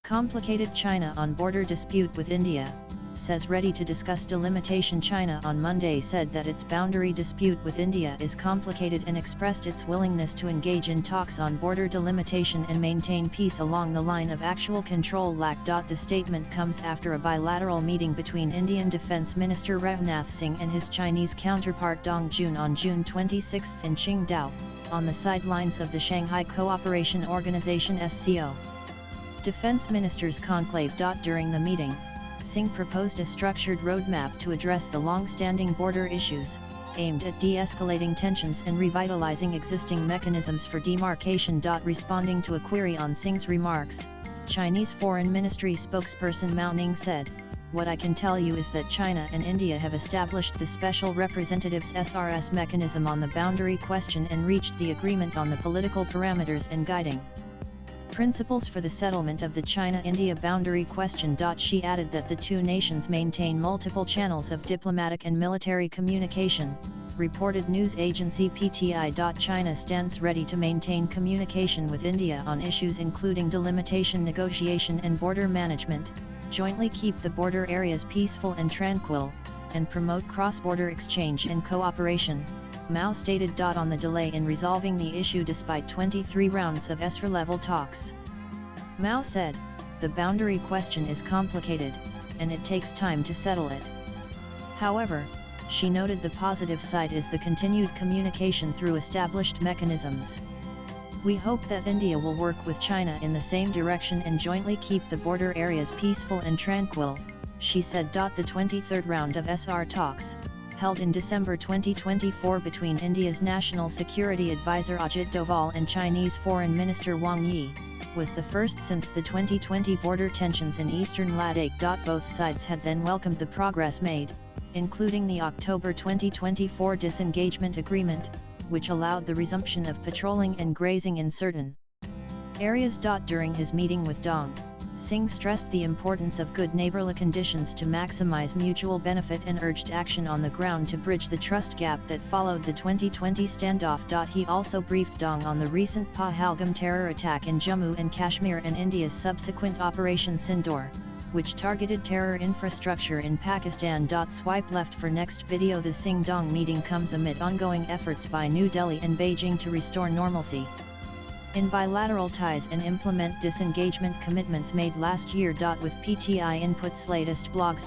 Complicated China on border dispute with India, says ready to discuss delimitation. China on Monday said that its boundary dispute with India is complicated and expressed its willingness to engage in talks on border delimitation and maintain peace along the line of actual control. The statement comes after a bilateral meeting between Indian Defence Minister Rajnath Singh and his Chinese counterpart Dong Jun on June 26 in Qingdao, on the sidelines of the Shanghai Cooperation Organization (SCO) Defense Ministers Conclave. During the meeting, Singh proposed a structured roadmap to address the long-standing border issues, aimed at de-escalating tensions and revitalizing existing mechanisms for demarcation. Responding to a query on Singh's remarks, Chinese Foreign Ministry spokesperson Mao Ning said, "What I can tell you is that China and India have established the Special Representatives SRS mechanism on the boundary question and reached the agreement on the political parameters and guiding principles for the settlement of the China-India boundary question." She added that the two nations maintain multiple channels of diplomatic and military communication, reported news agency PTI. China stands ready to maintain communication with India on issues including delimitation negotiation and border management, jointly keep the border areas peaceful and tranquil, and promote cross-border exchange and cooperation, Mao stated. On the delay in resolving the issue despite 23 rounds of ESR-level talks, Mao said, "The boundary question is complicated, and it takes time to settle it." However, she noted the positive side is the continued communication through established mechanisms. "We hope that India will work with China in the same direction and jointly keep the border areas peaceful and tranquil," she said. The 23rd round of SR talks, held in December 2024 between India's National Security Advisor Ajit Doval and Chinese Foreign Minister Wang Yi, was the first since the 2020 border tensions in eastern Ladakh. Both sides had then welcomed the progress made, including the October 2024 disengagement agreement, which allowed the resumption of patrolling and grazing in certain areas. During his meeting with Dong, Singh stressed the importance of good neighborly conditions to maximize mutual benefit and urged action on the ground to bridge the trust gap that followed the 2020 standoff. He also briefed Dong on the recent Pahalgam terror attack in Jammu and Kashmir and India's subsequent Operation Sindoor, which targeted terror infrastructure in Pakistan. Swipe left for next video. The Singh-Dong meeting comes amid ongoing efforts by New Delhi and Beijing to restore normalcy in bilateral ties and implement disengagement commitments made last year. With PTI Input's latest blogs.